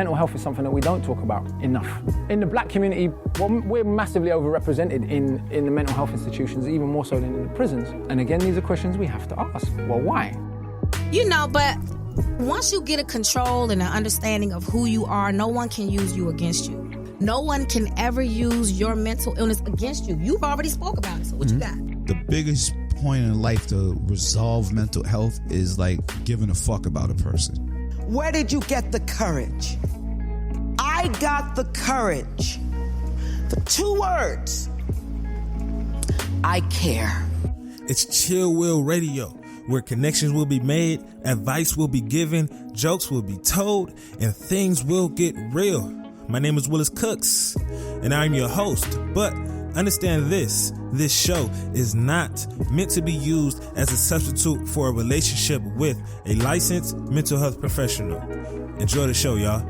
mental health is something that we don't talk about enough. In the black community, well, we're massively overrepresented in the mental health institutions, even more so than in the prisons. And again, these are questions we have to ask. Well, why? But once you get a control and an understanding of who you are, no one can use you against you. No one can ever use your mental illness against you. You've already spoke about it, so what you got? The biggest point in life to resolve mental health is like giving a fuck about a person. Where did you get the courage? I got the courage. The 2 words. I care. It's Chill Will Radio, where connections will be made, advice will be given, jokes will be told, and things will get real. My name is Willis Cooks, and I'm your host. But understand this show is not meant to be used as a substitute for a relationship with a licensed mental health professional. Enjoy the show, y'all.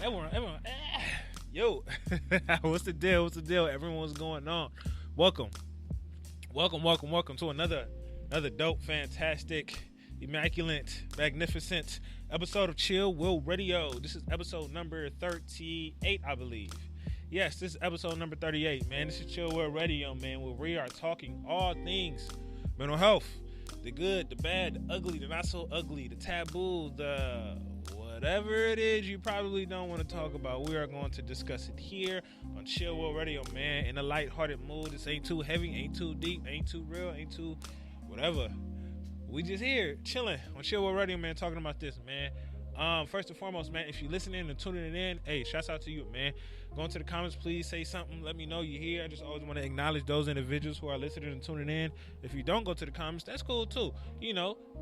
Everyone. Yo, what's the deal? Everyone, what's going on? Welcome to another dope, fantastic, immaculate, magnificent episode of Chill Will Radio. This is episode number 38, I believe. Yes, this is episode number 38, man. This is Chill Will Radio, man, where we are talking all things mental health. The good, the bad, the ugly, the not so ugly, the taboo, the whatever it is you probably don't want to talk about, we are going to discuss it here on Chill Will Radio, man, in a lighthearted mood. This ain't too heavy, ain't too deep, ain't too real, ain't too whatever. We just here chilling on Chill Will Radio, man, talking about this, man. First and foremost, man, if you're listening and tuning in, hey, shouts out to you, man. Go into the comments, please say something. Let me know you're here. I just always want to acknowledge those individuals who are listening and tuning in. If you don't go to the comments, that's cool too.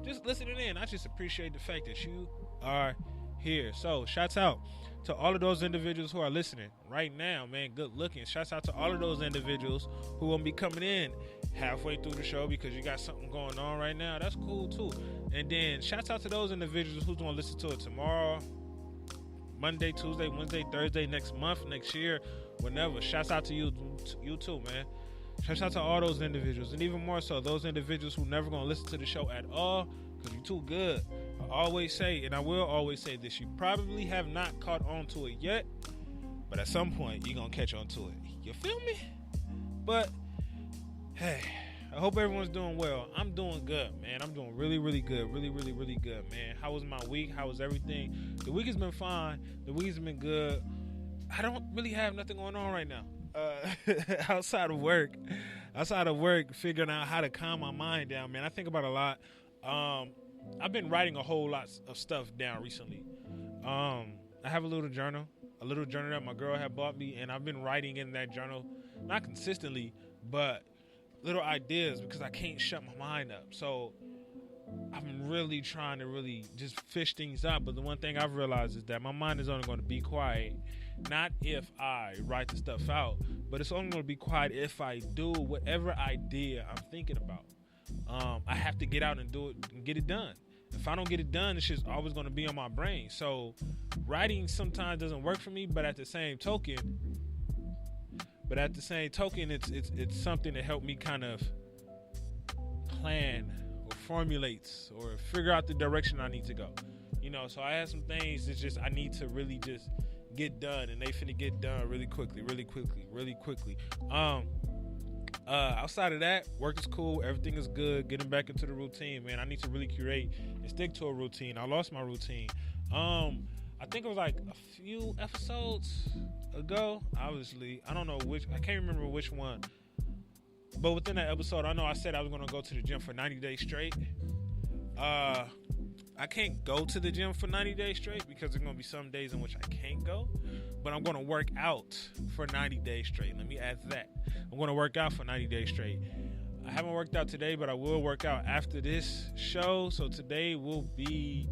Just listening in. I just appreciate the fact that you are here. So shouts out to all of those individuals who are listening right now, man. Good looking. Shouts out to all of those individuals who will be coming in halfway through the show because you got something going on right now. That's cool too. And then shouts out to those individuals who's going to listen to it tomorrow, Monday, Tuesday, Wednesday, Thursday, next month, next year, whenever. Shouts out to you too, man. Shouts out to all those individuals, and even more so those individuals who never going to listen to the show at all because you're too good. I always say, and I will always say this, you probably have not caught on to it yet, but at some point you're going to catch on to it. You feel me? But hey, I hope everyone's doing well. I'm doing good, man. I'm doing really, really good. Really, really, really good, man. How was my week? How was everything? The week has been fine. The week's been good. I don't really have nothing going on right now. Outside of work, figuring out how to calm my mind down, man. I think about a lot. I've been writing a whole lot of stuff down recently. I have a little journal that my girl had bought me, and I've been writing in that journal, not consistently, but little ideas because I can't shut my mind up. So I'm really trying to really just fish things out. But the one thing I've realized is that my mind is only going to be quiet, not if I write the stuff out, but it's only going to be quiet if I do whatever idea I'm thinking about. I have to get out and do it and get it done. If I don't get it done, it's just always going to be on my brain. So writing sometimes doesn't work for me, but at the same token, it's something to help me kind of plan or formulate or figure out the direction I need to go. So I have some things that just I need to really just get done, and they finna get done really quickly. Outside of that, work is cool. Everything is good. Getting back into the routine, man. I need to really create and stick to a routine. I lost my routine. I think it was like a few episodes ago. Obviously, I don't know which. I can't remember which one. But within that episode, I know I said I was going to go to the gym for 90 days straight. I can't go to the gym for 90 days straight because there's going to be some days in which I can't go. But I'm going to work out for 90 days straight. Let me add that. I'm going to work out for 90 days straight. I haven't worked out today, but I will work out after this show. So today will be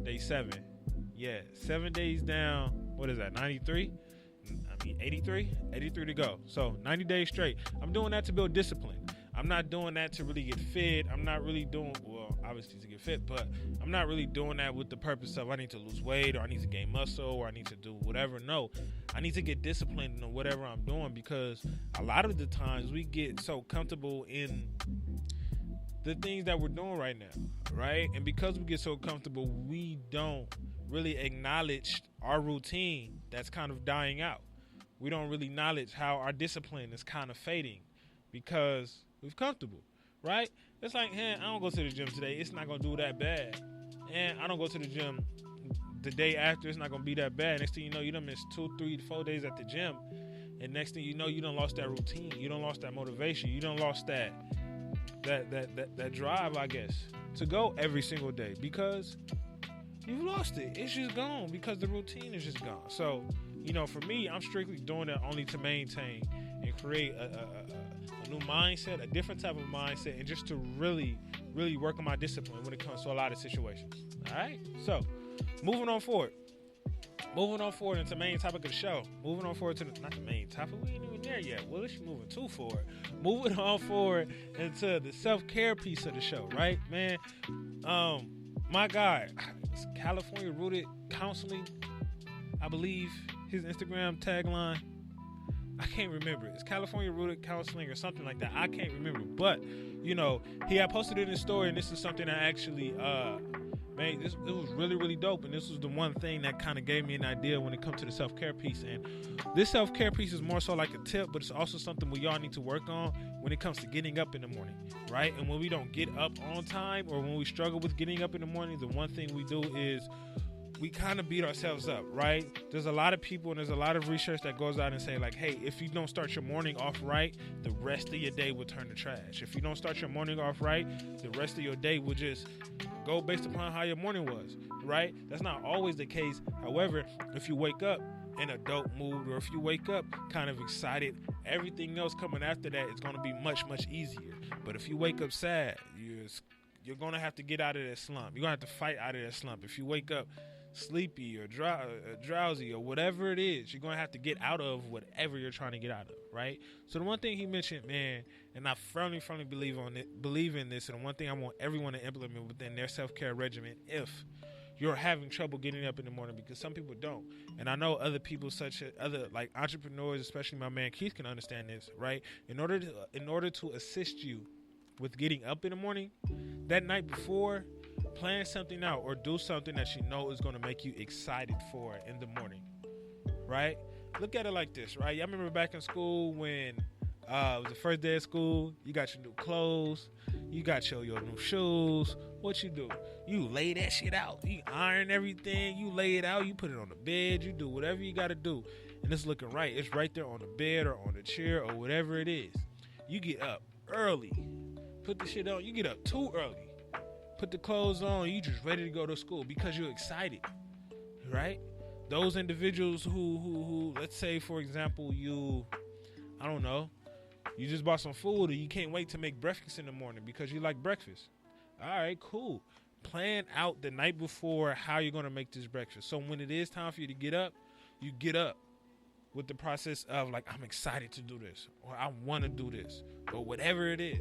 day 7. Yeah, 7 days down. What is that, 93? 83 to go. So 90 days straight. I'm doing that to build discipline. I'm not doing that to really get fit. I'm not really doing, well, obviously to get fit, but I'm not really doing that with the purpose of I need to lose weight or I need to gain muscle or I need to do whatever. No, I need to get disciplined in whatever I'm doing, because a lot of the times we get so comfortable in the things that we're doing right now, right? And because we get so comfortable, we don't really acknowledge our routine that's kind of dying out. We don't really acknowledge how our discipline is kind of fading because we're comfortable, right? It's like, hey, I don't go to the gym today. It's not going to do that bad. And I don't go to the gym the day after. It's not going to be that bad. Next thing you know, you done missed 2, 3, 4 days at the gym. And next thing you know, you done lost that routine. You done lost that motivation. You done lost that drive, I guess, to go every single day, because you've lost it. It's just gone because the routine is just gone. So, you know, for me, I'm strictly doing it only to maintain and create a new mindset, a different type of mindset, and just to really, really work on my discipline when it comes to a lot of situations. All right? So, moving on forward into the main topic of the show. Moving on forward to not the main topic. We ain't even there yet. Well, it's moving too forward. Moving on forward into the self-care piece of the show, right, man? My guy, California Rooted Counseling, I believe his Instagram tagline. I can't remember. It's California Rooted Counseling or something like that. I can't remember. But, you know, he had posted it in his story, and this is something that actually, man, it was really, really dope. And this was the one thing that kind of gave me an idea when it comes to the self-care piece. And this self-care piece is more so like a tip, but it's also something we all need to work on when it comes to getting up in the morning, right? And when we don't get up on time, or when we struggle with getting up in the morning, the one thing we do is we kind of beat ourselves up, right? There's a lot of people and there's a lot of research that goes out and say, like, hey, if you don't start your morning off right, the rest of your day will turn to trash. If you don't start your morning off right, the rest of your day will just go based upon how your morning was, right? That's not always the case. However, if you wake up in a dope mood, or if you wake up kind of excited, everything else coming after that is going to be much, much easier. But if you wake up sad, you're going to have to get out of that slump. You're going to have to fight out of that slump. If you wake up sleepy or drowsy or whatever it is, you're going to have to get out of whatever you're trying to get out of, right? So the one thing he mentioned, man, and I firmly believe in this, and the one thing I want everyone to implement within their self-care regimen, if you're having trouble getting up in the morning, because some people don't. And I know other people, such as other like entrepreneurs, especially my man Keith, can understand this, right? In order to assist you with getting up in the morning, that night before, plan something out or do something that you know is going to make you excited for it in the morning, right? Look at it like this, right? Y'all remember back in school when it was the first day of school, you got your new clothes, you got your new shoes. What you do? You lay that shit out. You iron everything, you lay it out, you put it on the bed, you do whatever you got to do. And it's looking right. It's right there on the bed or on the chair or whatever it is. You get up early, put the shit on. You get up too early. Put the clothes on, you just ready to go to school because you're excited, right? Those individuals who let's say, for example, you just bought some food or you can't wait to make breakfast in the morning because you like breakfast. All right, cool. Plan out the night before how you're going to make this breakfast. So when it is time for you to get up, you get up with the process of like, I'm excited to do this, or I want to do this, or whatever it is.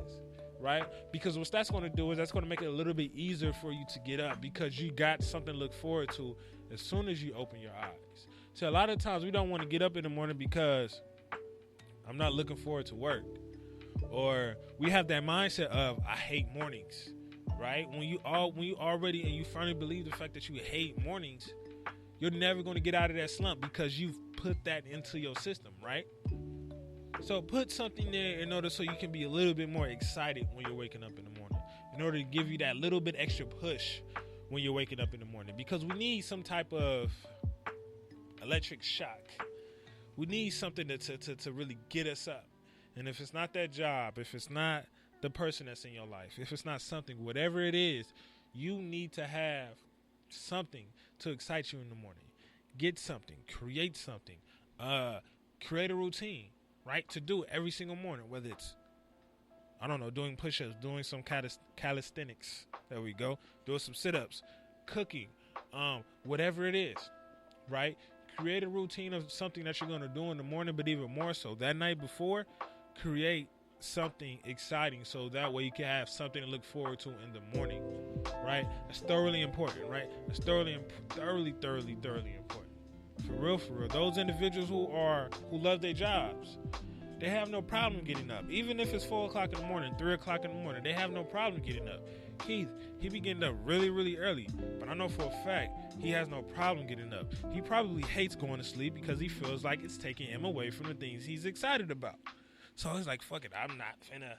Right? Because what that's going to do is that's going to make it a little bit easier for you to get up because you got something to look forward to as soon as you open your eyes. So a lot of times we don't want to get up in the morning because I'm not looking forward to work. Or we have that mindset of I hate mornings, right? When you already and you firmly believe the fact that you hate mornings, you're never going to get out of that slump because you've put that into your system, right? So put something there in order so you can be a little bit more excited when you're waking up in the morning, in order to give you that little bit extra push when you're waking up in the morning, because we need some type of electric shock. We need something to really get us up. And if it's not that job, if it's not the person that's in your life, if it's not something, whatever it is, you need to have something to excite you in the morning. Get something, create something, create a routine. Right, to do it every single morning, whether it's, I don't know, doing push-ups, doing some calisthenics, there we go, doing some sit-ups, cooking, whatever it is, right? Create a routine of something that you're going to do in the morning, but even more so, that night before, create something exciting so that way you can have something to look forward to in the morning, right? That's thoroughly important, right? That's thoroughly important. For real. Those individuals who love their jobs, they have no problem getting up. Even if it's 4 o'clock in the morning, 3 o'clock in the morning, they have no problem getting up. Keith, he be getting up really, really early, but I know for a fact he has no problem getting up. He probably hates going to sleep because he feels like it's taking him away from the things he's excited about. So he's like, fuck it, I'm not finna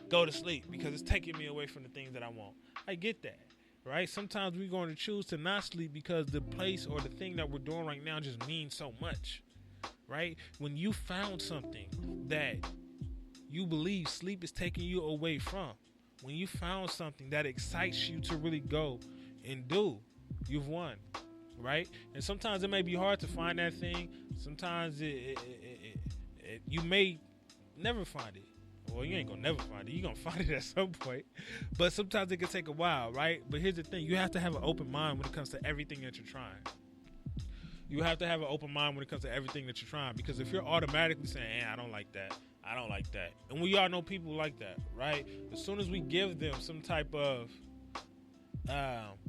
go to sleep because it's taking me away from the things that I want. I get that, right? Sometimes we're going to choose to not sleep because the place or the thing that we're doing right now just means so much, right? When you found something that you believe sleep is taking you away from, when you found something that excites you to really go and do, you've won, right? And sometimes it may be hard to find that thing. Sometimes you may never find it. Well, you ain't gonna never find it. You're gonna find it at some point. But sometimes it can take a while, right? But here's the thing. You have to have an open mind when it comes to everything that you're trying. You have to have an open mind when it comes to everything that you're trying. Because if you're automatically saying, I don't like that, I don't like that. And we all know people like that, right? As soon as we give them some type of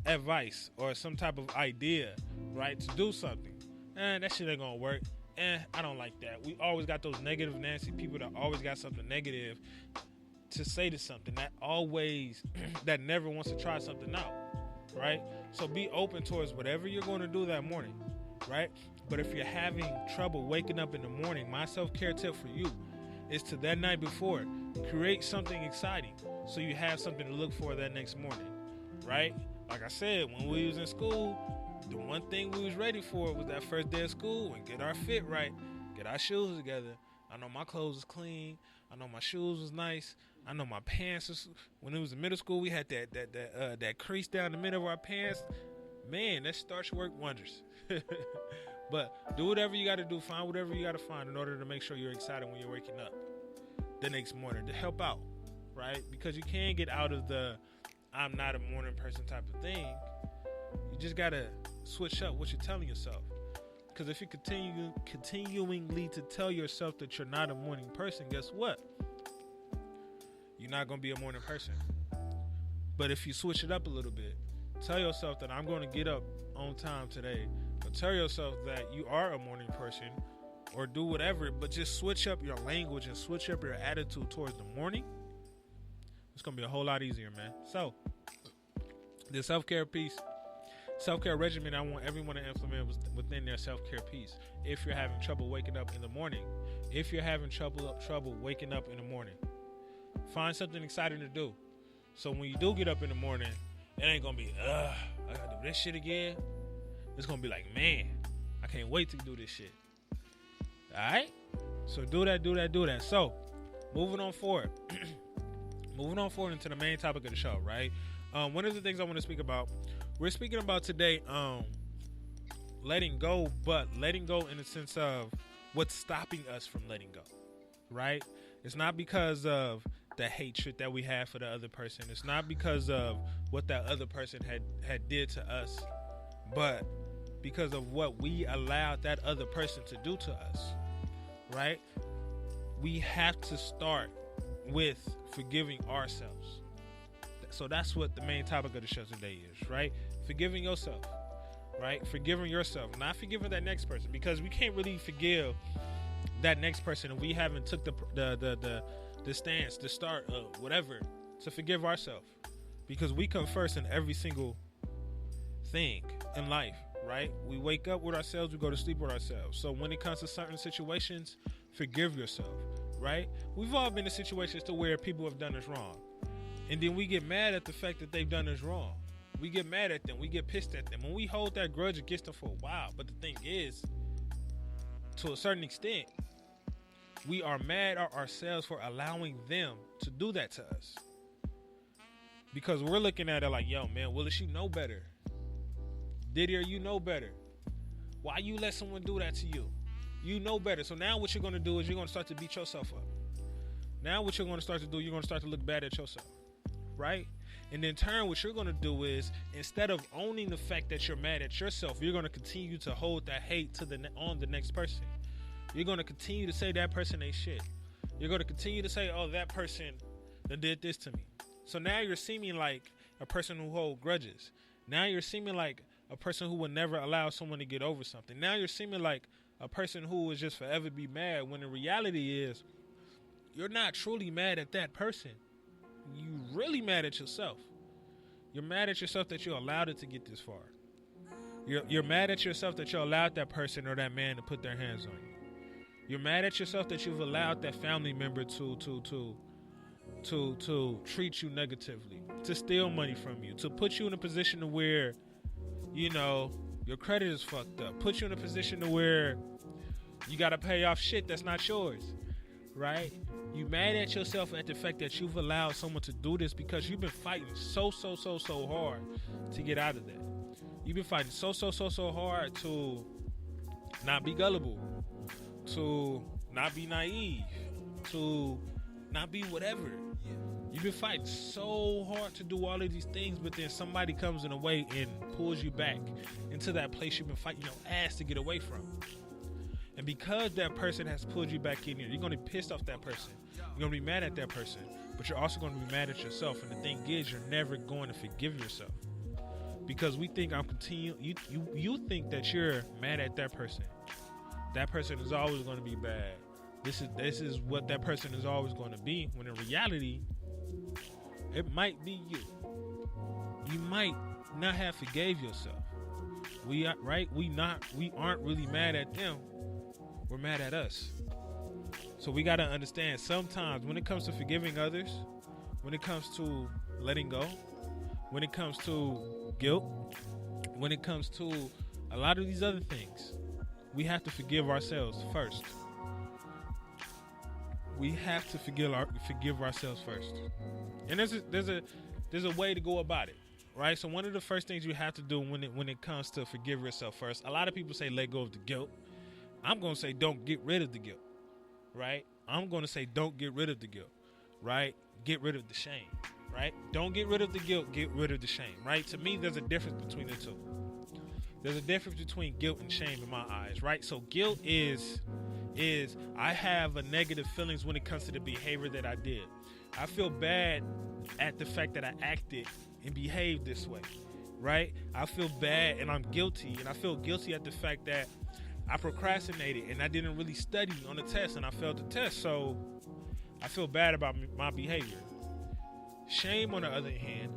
advice or some type of idea, right, to do something, that shit ain't gonna work. I don't like that. We always got those negative Nancy people that always got something negative to say to something, that never wants to try something out, right? So be open towards whatever you're going to do that morning, right? But if you're having trouble waking up in the morning, my self-care tip for you is to that night before, create something exciting so you have something to look for that next morning, right? Like I said, when we was in school, the one thing we was ready for was that first day of school and get our fit right, get our shoes together. I know my clothes was clean. I know my shoes was nice. I know my pants was, when it was in middle school, we had that crease down the middle of our pants. Man, that starch worked wonders. But do whatever you got to do. Find whatever you got to find in order to make sure you're excited when you're waking up the next morning to help out, right? Because you can't get out of the I'm not a morning person type of thing. You just got to switch up what you're telling yourself. Because if you continuingly to tell yourself that you're not a morning person, guess what? You're not going to be a morning person. But if you switch it up a little bit, tell yourself that I'm going to get up on time today. Or tell yourself that you are a morning person, or do whatever, but just switch up your language and switch up your attitude towards the morning. It's going to be a whole lot easier, man. So, the self-care piece, self-care regimen I want everyone to implement within their self-care piece. If you're having trouble waking up in the morning, find something exciting to do. So when you do get up in the morning, it ain't going to be, I got to do this shit again. It's going to be like, man, I can't wait to do this shit. All right? So do that. So moving on forward. Moving on forward into the main topic of the show, right? One of the things I want to speak about, we're speaking about today, letting go, but letting go in the sense of what's stopping us from letting go, right? It's not because of the hatred that we have for the other person. It's not because of what that other person had did to us, but because of what we allowed that other person to do to us, right? We have to start with forgiving ourselves. So that's what the main topic of the show today is, right? Forgiving yourself, right? Forgiving yourself, not forgiving that next person, because we can't really forgive that next person if we haven't took the stance, the start of whatever to forgive ourselves, because we come first in every single thing in life, right? We wake up with ourselves, we go to sleep with ourselves. So when it comes to certain situations, forgive yourself, right? We've all been in situations to where people have done us wrong, and then we get mad at the fact that they've done us wrong. We get mad at them, we get pissed at them, and we hold that grudge against them for a while. But the thing is, to a certain extent, we are mad at ourselves for allowing them to do that to us, because we're looking at it like, yo, man, Willis, you know better. Didier, you know better. Why you let someone do that to you? You know better. So now what you're going to do is you're going to start to beat yourself up. Now what you're going to start to do, you're going to start to look bad at yourself, right? And in turn, what you're going to do is, instead of owning the fact that you're mad at yourself, you're going to continue to hold that hate on the next person. You're going to continue to say that person ain't shit. You're going to continue to say, oh, that person that did this to me. So now you're seeming like a person who holds grudges. Now you're seeming like a person who would never allow someone to get over something. Now you're seeming like a person who would just forever be mad, when the reality is you're not truly mad at that person. You're really mad at yourself. You're mad at yourself that you allowed it to get this far. You're mad at yourself that you allowed that person or that man to put their hands on you. You're mad at yourself that you've allowed that family member to treat you negatively, to steal money from you, to put you in a position to where, you know, your credit is fucked up, put you in a position to where you got to pay off shit that's not yours, right? You mad at yourself at the fact that you've allowed someone to do this because you've been fighting so hard to get out of that. You've been fighting so hard to not be gullible, to not be naive, to not be whatever. You've been fighting so hard to do all of these things, but then somebody comes in the way and pulls you back into that place you've been fighting your ass to get away from. And because that person has pulled you back in here, you're going to be pissed off that person. You're going to be mad at that person, but you're also going to be mad at yourself. And the thing is, you're never going to forgive yourself. Because we think you think that you're mad at that person. That person is always going to be bad. This is what that person is always going to be. When in reality, it might be you. You might not have forgave yourself. We aren't really mad at them. We're mad at us. So we got to understand, sometimes when it comes to forgiving others, when it comes to letting go, when it comes to guilt, when it comes to a lot of these other things, we have to forgive ourselves first. We have to forgive ourselves first. And there's a way to go about it, right? So one of the first things you have to do when it comes to forgive yourself first, a lot of people say let go of the guilt. I'm going to say don't get rid of the guilt, right? I'm going to say don't get rid of the guilt, right? Get rid of the shame, right? Don't get rid of the guilt, get rid of the shame, right? To me, there's a difference between the two. There's a difference between guilt and shame in my eyes, right? So guilt is I have a negative feelings when it comes to the behavior that I did. I feel bad at the fact that I acted and behaved this way, right? I feel bad and I'm guilty, and I feel guilty at the fact that I procrastinated and I didn't really study on the test and I failed the test, so I feel bad about my behavior. Shame on the other hand,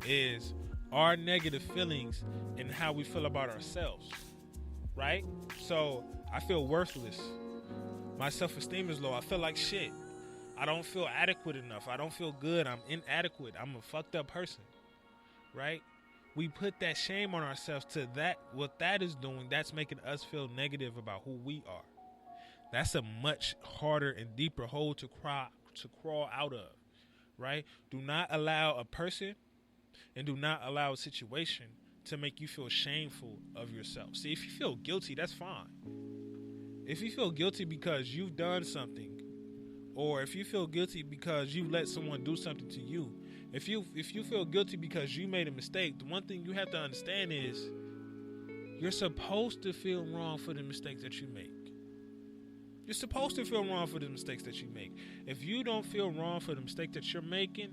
is our negative feelings and how we feel about ourselves, right? So I feel worthless. My self-esteem is low. I feel like shit. I don't feel adequate enough. I don't feel good. I'm inadequate. I'm a fucked up person, right? We put that shame on ourselves to that. What that is doing, that's making us feel negative about who we are. That's a much harder and deeper hole to crawl out of, right? Do not allow a person and do not allow a situation to make you feel shameful of yourself. See, if you feel guilty, that's fine. If you feel guilty because you've done something, or if you feel guilty because you let someone do something to you, if you feel guilty because you made a mistake, the one thing you have to understand is you're supposed to feel wrong for the mistakes that you make. You're supposed to feel wrong for the mistakes that you make. If you don't feel wrong for the mistake that you're making,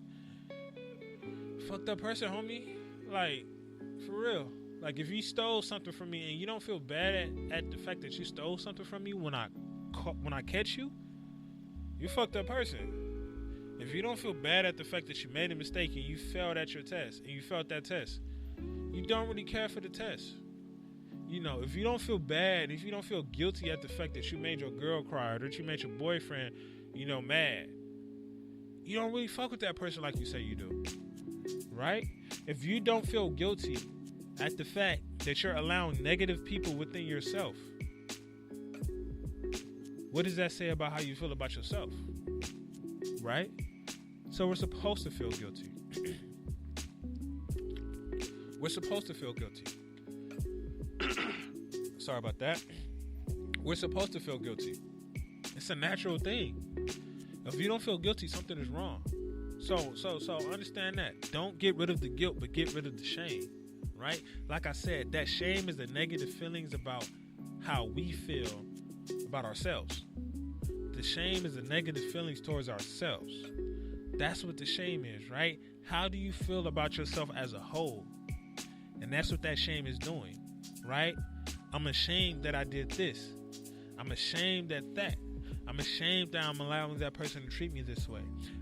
fucked up person, homie. Like, for real. Like, if you stole something from me and you don't feel bad at the fact that you stole something from me when I catch you, you're a fucked up person. If you don't feel bad at the fact that you made a mistake and you failed at your test and you failed that test, you don't really care for the test. You know, if you don't feel bad, if you don't feel guilty at the fact that you made your girl cry or that you made your boyfriend, you know, mad, you don't really fuck with that person like you say you do, right? If you don't feel guilty at the fact that you're allowing negative people within yourself, what does that say about how you feel about yourself, right? So we're supposed to feel guilty. We're supposed to feel guilty. Sorry about that. We're supposed to feel guilty. It's a natural thing. If you don't feel guilty, something is wrong. So understand that. Don't get rid of the guilt, but get rid of the shame, right? Like I said, that shame is the negative feelings about how we feel about ourselves. The shame is the negative feelings towards ourselves. That's what the shame is, right? How do you feel about yourself as a whole? And that's what that shame is doing, right? I'm ashamed that I did this. I'm ashamed at that. I'm ashamed that I'm allowing that person to treat me this way.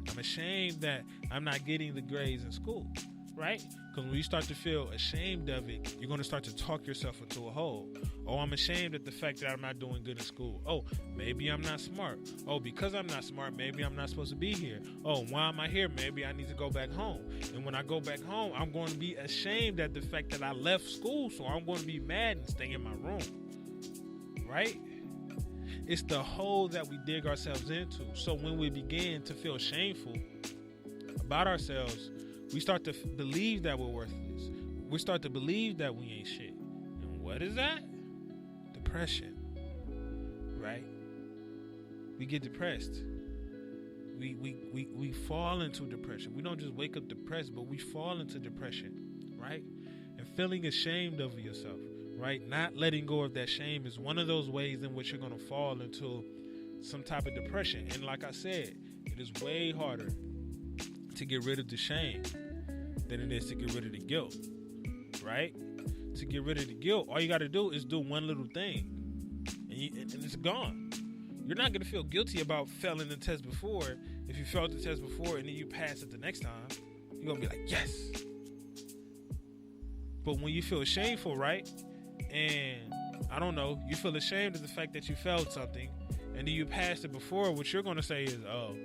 I'm ashamed that I'm not getting the grades in school, right? Because when you start to feel ashamed of it, you're going to start to talk yourself into a hole. Oh, I'm ashamed at the fact that I'm not doing good in school. Oh, maybe I'm not smart. Oh, because I'm not smart, maybe I'm not supposed to be here. Oh, why am I here? Maybe I need to go back home. And when I go back home, I'm going to be ashamed at the fact that I left school. So I'm going to be mad and stay in my room, right? It's the hole that we dig ourselves into. So when we begin to feel shameful about ourselves, we start to believe that we're worthless. We start to believe that we ain't shit. And what is that? Depression, right? We get depressed. We fall into depression. We don't just wake up depressed, but we fall into depression, right? And feeling ashamed of yourself, right? Not letting go of that shame is one of those ways in which you're going to fall into some type of depression. And like I said, it is way harder to get rid of the shame than it is to get rid of the guilt, right? To get rid of the guilt, all you got to do is do one little thing, and it's gone. You're not going to feel guilty about failing the test before. If you failed the test before and then you pass it the next time, you're going to be like, yes. But when you feel shameful, right? And I don't know, you feel ashamed of the fact that you failed something and then you passed it before, what you're going to say is, oh,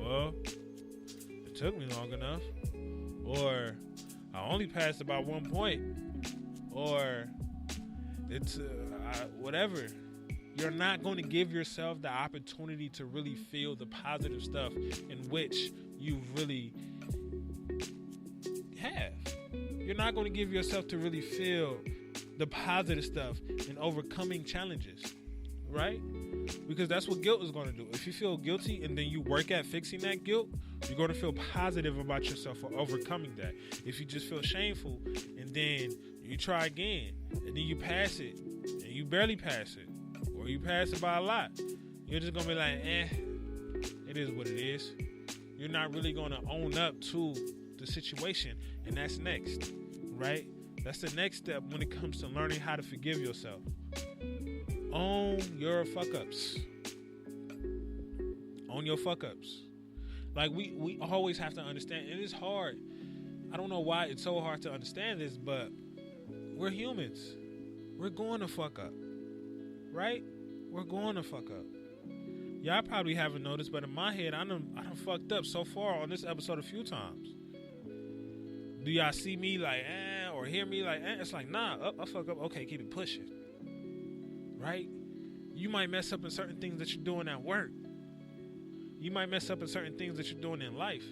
well, it took me long enough. Or I only passed about 1 point. Or it's whatever. You're not going to give yourself the opportunity to really feel the positive stuff in which you really have. You're not going to give yourself to really feel the positive stuff in overcoming challenges, right? Because that's what guilt is going to do. If you feel guilty and then you work at fixing that guilt, you're going to feel positive about yourself for overcoming that. If you just feel shameful and then you try again and then you pass it and you barely pass it, or you pass it by a lot, you're just going to be like, it is what it is. You're not really going to own up to the situation, and that's next, right? That's the next step when it comes to learning how to forgive yourself. Own your fuck-ups. Own your fuck-ups. Like, we always have to understand. It is hard. I don't know why it's so hard to understand this, but we're humans. We're going to fuck up. Right? We're going to fuck up. Y'all probably haven't noticed, but in my head, I done fucked up so far on this episode a few times. Do y'all see me like, or hear me like, It's like, nah, I fuck up. Okay, keep it pushing. Right? You might mess up in certain things that you're doing at work. You might mess up in certain things that you're doing in life.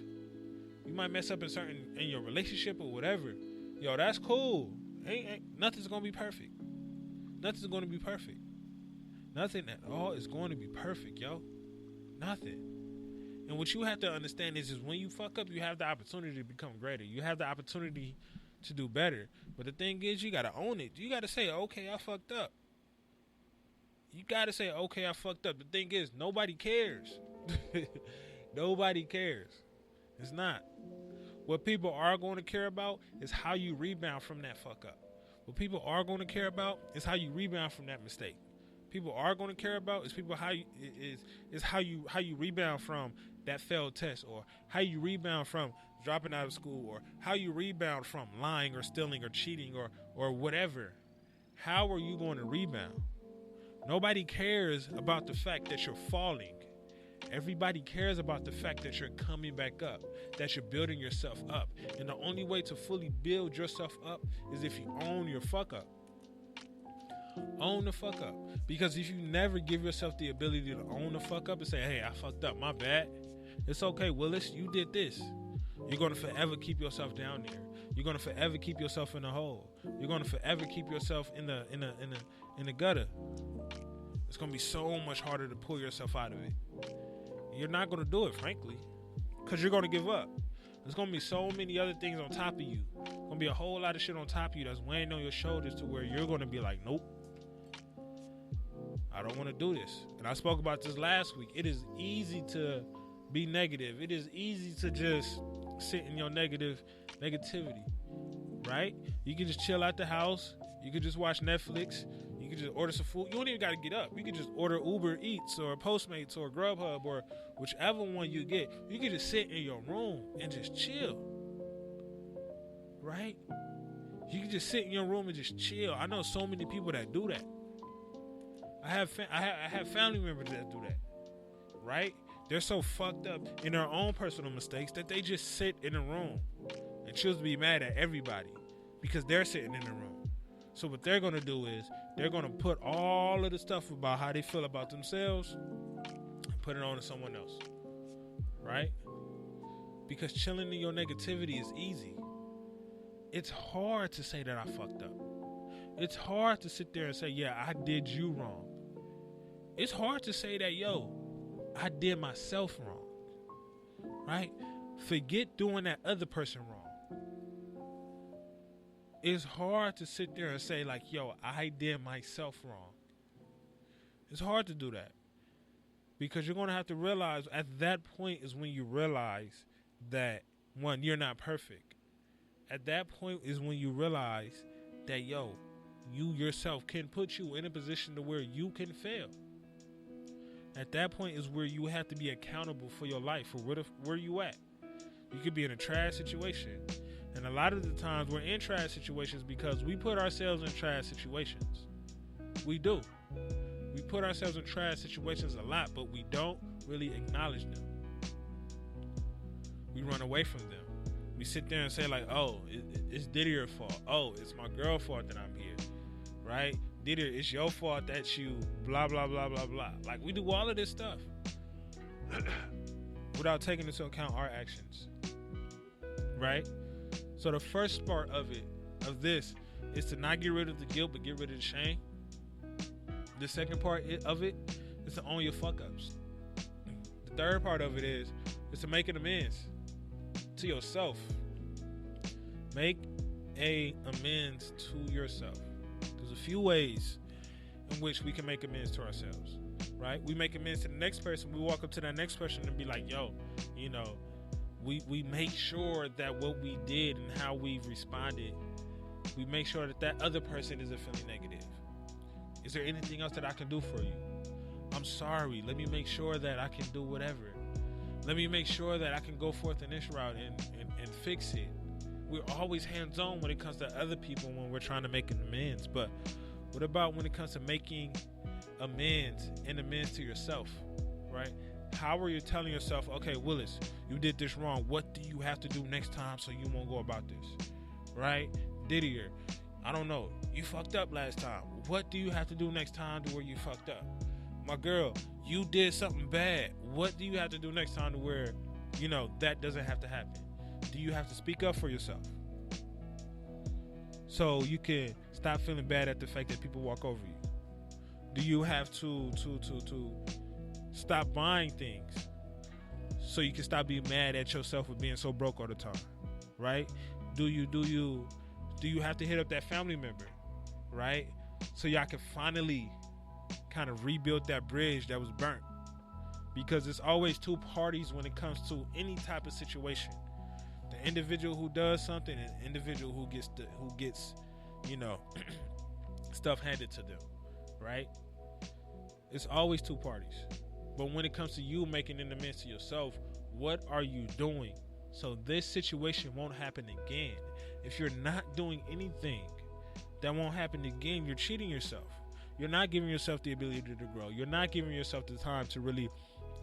You might mess up in your relationship or whatever. Yo, that's cool. Nothing's gonna be perfect. Nothing's gonna be perfect. Nothing at all is going to be perfect, yo. Nothing. And what you have to understand is when you fuck up, you have the opportunity to become greater. You have the opportunity to do better. But the thing is, you gotta own it. You gotta say, okay, I fucked up. You gotta say, okay, I fucked up. The thing is, nobody cares. Nobody cares. It's not. What people are going to care about is how you rebound from that fuck up. What people are going to care about is how you rebound from that mistake. People are going to care about is how you rebound from that failed test, or how you rebound from dropping out of school, or how you rebound from lying or stealing or cheating or whatever. How are you going to rebound? Nobody cares about the fact that you're falling. Everybody cares about the fact that you're coming back up, that you're building yourself up. And the only way to fully build yourself up is if you own your fuck up. Own the fuck up. Because if you never give yourself the ability to own the fuck up and say, hey, I fucked up, my bad. It's okay, Willis, you did this. You're going to forever keep yourself down there. You're going to forever keep yourself in the hole. You're going to forever keep yourself in the gutter. It's going to be so much harder to pull yourself out of it. You're not going to do it, frankly, because you're going to give up. There's going to be so many other things on top of you. There's going to be a whole lot of shit on top of you that's weighing on your shoulders to where you're going to be like, nope. I don't want to do this. And I spoke about this last week. It is easy to be negative. It is easy to just sit in your negativity, right? You can just chill out the house. You can just watch Netflix. You can just order some food. You don't even got to get up. You can just order Uber Eats or Postmates or Grubhub or whichever one you get. You can just sit in your room and just chill, right? You can just sit in your room and just chill. I know so many people that do that. I have family members that do that, right? They're so fucked up in their own personal mistakes that they just sit in a room and choose to be mad at everybody because they're sitting in the room. So what they're going to do is they're going to put all of the stuff about how they feel about themselves and put it on to someone else, right? Because chilling in your negativity is easy. It's hard to say that I fucked up. It's hard to sit there and say, yeah, I did you wrong. It's hard to say that, yo, I did myself wrong, right? Forget doing that other person wrong. It's hard to sit there and say like, yo, I did myself wrong. It's hard to do that because you're going to have to realize at that point is when you realize that, one, you're not perfect. At that point is when you realize that, yo, you yourself can put you in a position to where you can fail. At that point is where you have to be accountable for your life, for where you at. You could be in a trash situation. And a lot of the times we're in trash situations because we put ourselves in trash situations. We do. We put ourselves in trash situations a lot, but we don't really acknowledge them. We run away from them. We sit there and say like, oh, it's Didier's fault. Oh, it's my girl's fault that I'm here, right? Didier, it's your fault that you blah, blah, blah, blah, blah. Like, we do all of this stuff without taking into account our actions, right? So the first part of this, is to not get rid of the guilt, but get rid of the shame. The second part of it is to own your fuck-ups. The third part of it is to make an amends to yourself. Make an amends to yourself. There's a few ways in which we can make amends to ourselves, right? We make amends to the next person. We walk up to that next person and be like, yo, you know, we make sure that what we did and how we've responded, we make sure that that other person isn't feeling negative. Is there anything else that I can do for you? I'm sorry. Let me make sure that I can do whatever. Let me make sure that I can go forth in this route and fix it. We're always hands-on when it comes to other people when we're trying to make an amends. But what about when it comes to making amends and amends to yourself, right? How are you telling yourself, okay, Willis, you did this wrong. What do you have to do next time so you won't go about this, right? Didier, I don't know. You fucked up last time. What do you have to do next time to where you fucked up? My girl, you did something bad. What do you have to do next time to where, you know, that doesn't have to happen? Do you have to speak up for yourself? So you can stop feeling bad at the fact that people walk over you. Do you have to stop buying things so you can stop being mad at yourself for being so broke all the time, right? Do you have to hit up that family member, right? So y'all can finally kind of rebuild that bridge that was burnt, because it's always two parties when it comes to any type of situation. The individual who does something and the individual who gets you know, stuff handed to them, right? It's always two parties. But when it comes to you making an amends to yourself, what are you doing so this situation won't happen again? If you're not doing anything that won't happen again, you're cheating yourself. You're not giving yourself the ability to grow. You're not giving yourself the time to really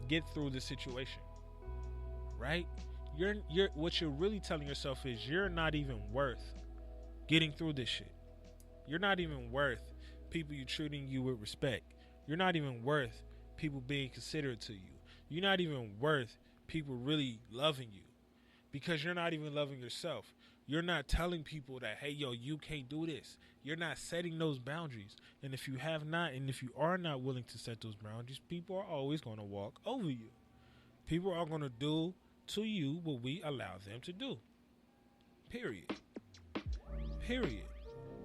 get through the situation, right? What you're really telling yourself is you're not even worth getting through this shit. You're not even worth people treating you with respect. You're not even worth people being considerate to you. You're not even worth people really loving you, because you're not even loving yourself. You're not telling people that, hey, yo, you can't do this. You're not setting those boundaries. And if you have not, and if you are not willing to set those boundaries, people are always going to walk over you. People are going to do to you what we allow them to do. Period.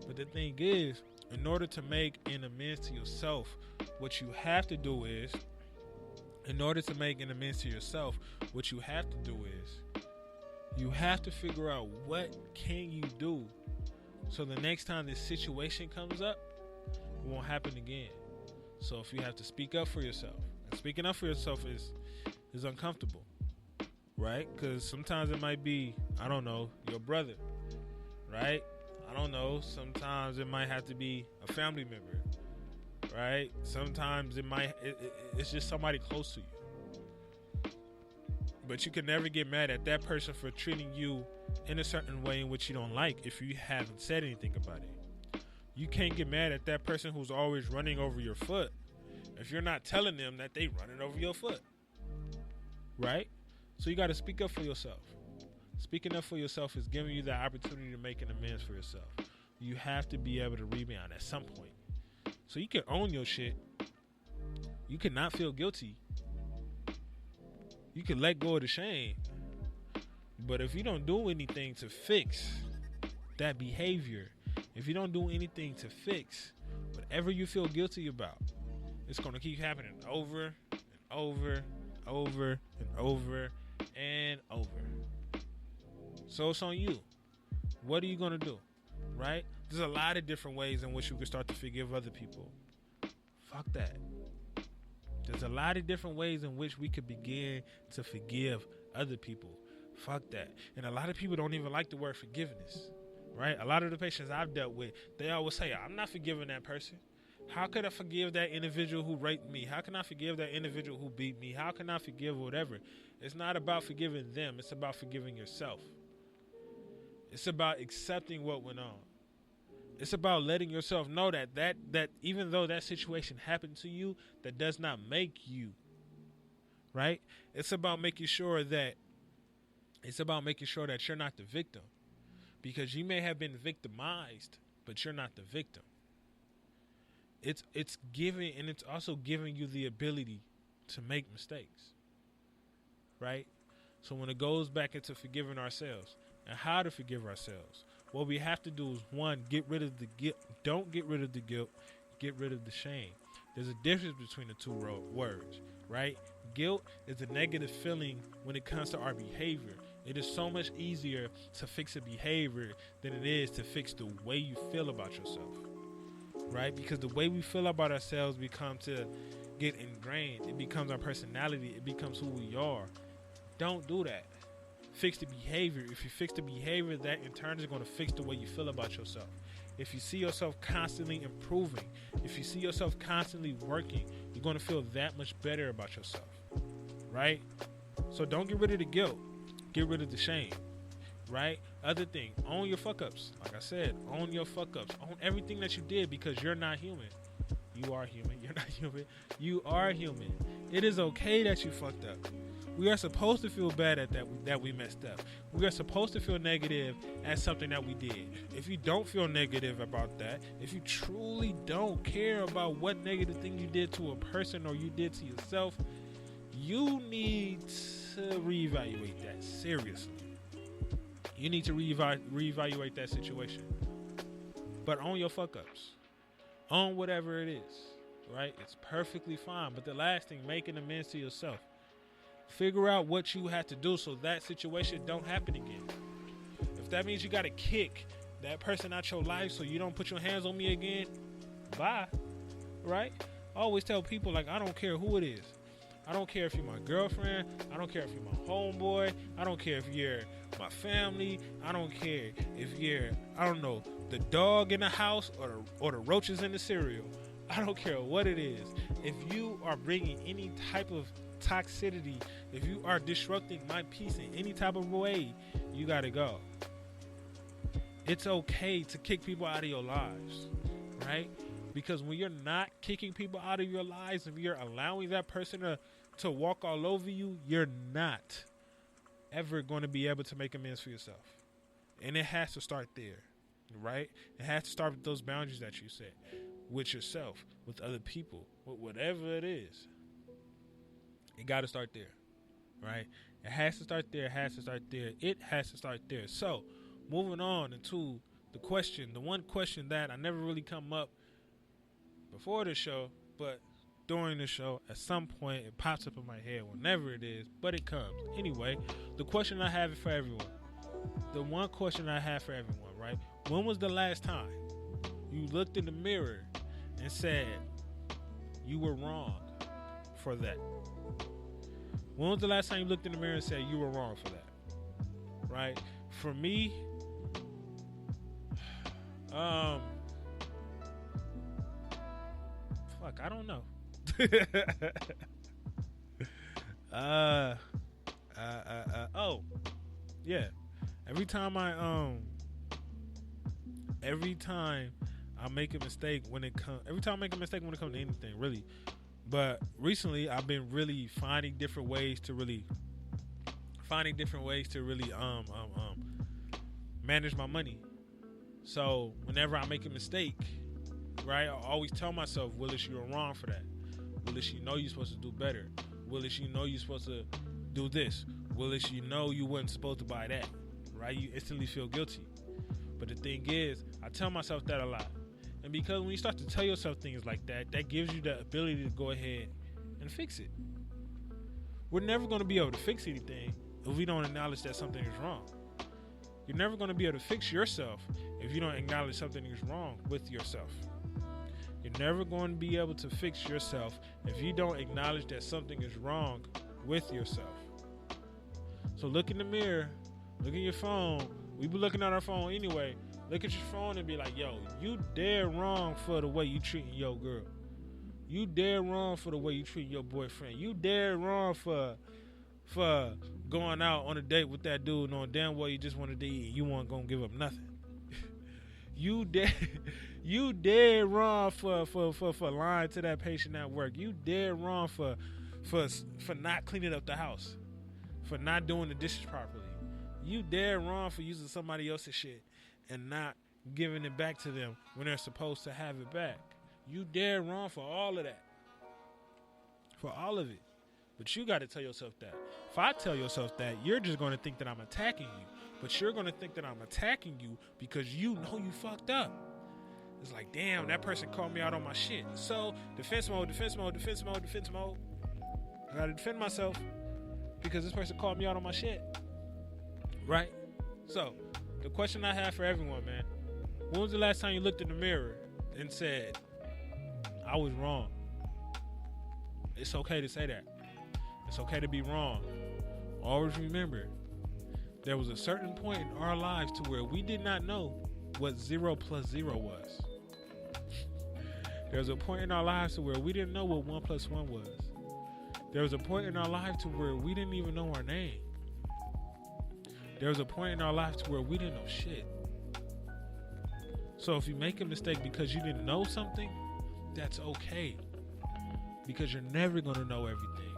But the thing is, in order to make an amends to yourself, what you have to do is, you have to figure out what can you do so the next time this situation comes up, it won't happen again. So if you have to speak up for yourself, and speaking up for yourself is uncomfortable, right? Because sometimes it might be, I don't know, your brother, right? I don't know. Sometimes it might have to be a family member, right? Sometimes it's just somebody close to you. But you can never get mad at that person for treating you in a certain way in which you don't like if you haven't said anything about it. You can't get mad at that person who's always running over your foot if you're not telling them that they running over your foot, right? So you got to speak up for yourself. Speaking up for yourself is giving you the opportunity to make an amends for yourself. You have to be able to rebound at some point. So you can own your shit. You cannot feel guilty. You can let go of the shame. But if you don't do anything to fix that behavior, if you don't do anything to fix whatever you feel guilty about, it's going to keep happening over and over and over and over and over. So it's on you. What are you going to do? Right? There's a lot of different ways in which you can start to forgive other people. Fuck that. There's a lot of different ways in which we could begin to forgive other people. Fuck that. And a lot of people don't even like the word forgiveness. Right? A lot of the patients I've dealt with, they always say, I'm not forgiving that person. How could I forgive that individual who raped me? How can I forgive that individual who beat me? How can I forgive whatever? It's not about forgiving them. It's about forgiving yourself. It's about accepting what went on. It's about letting yourself know that even though that situation happened to you, that does not make you, right? It's about making sure that you're not the victim, because you may have been victimized, but you're not the victim. It's giving, and it's also giving you the ability to make mistakes, right? So when it goes back into forgiving ourselves and how to forgive ourselves, what we have to do is, one, get rid of the guilt. Don't get rid of the guilt. Get rid of the shame. There's a difference between the two words, right? Guilt is a negative feeling when it comes to our behavior. It is so much easier to fix a behavior than it is to fix the way you feel about yourself, right? Because the way we feel about ourselves becomes to get ingrained. It becomes our personality. It becomes who we are. Don't do that. Fix the behavior. If you fix the behavior, that in turn is going to fix the way you feel about yourself. If you see yourself constantly improving, if you see yourself constantly working, you're going to feel that much better about yourself, right? So don't get rid of the guilt. Get rid of the shame, right? Other thing, own your fuck ups. Like I said, own your fuck ups. Own everything that you did, because you're not human. You are human. You're not human. You are human. It is okay that you fucked up. We are supposed to feel bad at that we messed up. We are supposed to feel negative at something that we did. If you don't feel negative about that, if you truly don't care about what negative thing you did to a person or you did to yourself, you need to reevaluate that seriously. You need to reevaluate that situation. But own your fuck ups. Own whatever it is, right? It's perfectly fine. But the last thing, make an amends to yourself. Figure out what you have to do so that situation don't happen again. If that means you got to kick that person out your life so you don't put your hands on me again, bye, right? I always tell people, like, I don't care who it is. I don't care if you're my girlfriend. I don't care if you're my homeboy. I don't care if you're my family. I don't care if you're, I don't know, the dog in the house or the roaches in the cereal. I don't care what it is. If you are bringing any type of toxicity, if you are disrupting my peace in any type of way, you gotta go. It's okay to kick people out of your lives, right? Because when you're not kicking people out of your lives and you're allowing that person to walk all over you, you're not ever going to be able to make amends for yourself. And it has to start there, right? It has to start with those boundaries that you set with yourself, with other people, with whatever it is. It got to start there, right? It has to start there. It has to start there. It has to start there. So, moving on into the question, the one question that I never really come up before the show, but during the show, at some point, it pops up in my head whenever it is, but it comes. Anyway, the question I have for everyone, the one question I have for everyone, right? When was the last time you looked in the mirror and said you were wrong for that? When was the last time you looked in the mirror and said you were wrong for that? Right? For me, fuck, I don't know. Oh, yeah. Every time I make a mistake when it comes to anything, really. But recently, I've been really finding different ways to really manage my money. So whenever I make a mistake, right, I always tell myself, Willis, you were wrong for that. Willis, you know you're supposed to do better. Willis, you know you're supposed to do this. Willis, you know you weren't supposed to buy that. Right? You instantly feel guilty. But the thing is, I tell myself that a lot. And because when you start to tell yourself things like that, that gives you the ability to go ahead and fix it. We're never going to be able to fix anything if we don't acknowledge that something is wrong. You're never going to be able to fix yourself if you don't acknowledge something is wrong with yourself. You're never going to be able to fix yourself if you don't acknowledge that something is wrong with yourself. So look in the mirror, look at your phone. We be looking at our phone anyway. Look at your phone and be like, yo, you dead wrong for the way you treating your girl. You dead wrong for the way you treating your boyfriend. You dead wrong for going out on a date with that dude knowing damn well you just wanted to eat and you weren't gonna give up nothing. You dead wrong for lying to that patient at work. You dead wrong for not cleaning up the house, for not doing the dishes properly. You dead wrong for using somebody else's shit and not giving it back to them when they're supposed to have it back. You dead wrong for all of that. For all of it. But you got to tell yourself that. If I tell yourself that, you're just going to think that I'm attacking you. But you're going to think that I'm attacking you because you know you fucked up. It's like, damn, that person called me out on my shit. So, defense mode. I got to defend myself because this person called me out on my shit. Right? So, the question I have for everyone, man. When was the last time you looked in the mirror and said, I was wrong? It's okay to say that. It's okay to be wrong. Always remember, there was a certain point in our lives to where we did not know what 0 plus 0 was. There was a point in our lives to where we didn't know what 1 plus 1 was. There was a point in our life to where we didn't even know our name. There was a point in our life to where we didn't know shit. So if you make a mistake because you didn't know something, that's okay. Because you're never going to know everything.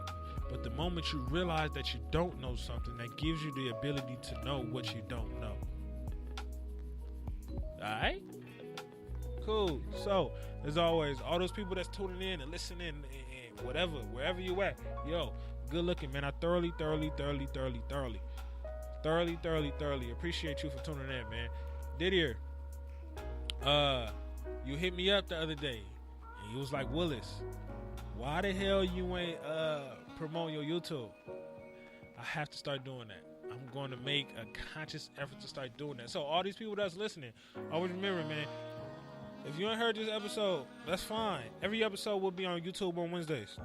But the moment you realize that you don't know something, that gives you the ability to know what you don't know. Alright? Cool. So, as always, all those people that's tuning in and listening and whatever, wherever you at, yo, good looking, man. I thoroughly appreciate you for tuning in, man. Didier, you hit me up the other day and you was like, Willis, why the hell you ain't promoting your YouTube? I have to start doing that. I'm going to make a conscious effort to start doing that. So all these people that's listening, always remember, man, if you ain't heard this episode, that's fine. Every episode will be on YouTube on Wednesdays.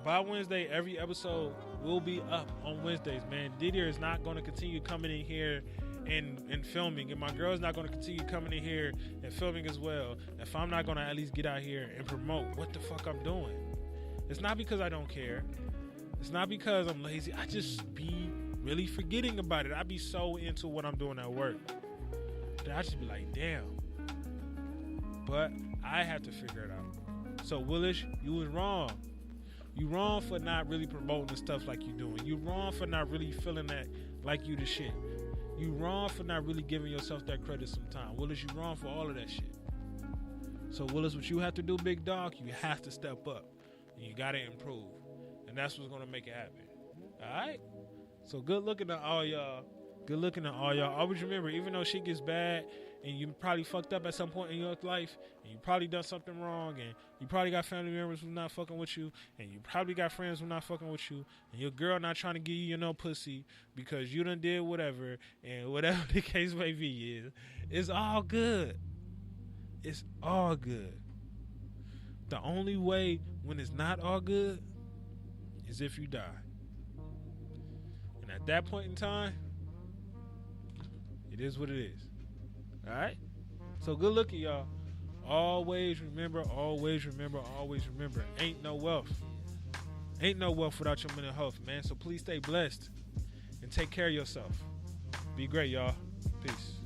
By Wednesday, every episode will be up on Wednesdays, man. Didier is not going to continue coming in here and filming, and my girl's not going to continue coming in here and filming as well if I'm not going to at least get out here and promote what the fuck I'm doing. It's not because I don't care. It's not because I'm lazy. I just be really forgetting about it. I be so into what I'm doing at work that I just be like, damn. But I have to figure it out. So Willis, you was wrong. You wrong for not really promoting the stuff like you doing. You wrong for not really feeling that like you the shit. You wrong for not really giving yourself that credit sometime. Willis, you wrong for all of that shit. So Willis, what you have to do, big dog, you have to step up. And you got to improve. And that's what's going to make it happen. All right? So good looking to all y'all. Good looking at all y'all. Always remember, even though shit gets bad and you probably fucked up at some point in your life, and you probably done something wrong, and you probably got family members who not fucking with you, and you probably got friends who not fucking with you, and your girl not trying to give you no pussy because you done did whatever, and whatever the case may be is, it's all good. It's all good. The only way when it's not all good is if you die. And at that point in time, it is what it is. Alright? So good looking, y'all. Always remember, always remember, always remember. Ain't no wealth. Ain't no wealth without your mental health, man. So please stay blessed and take care of yourself. Be great, y'all. Peace.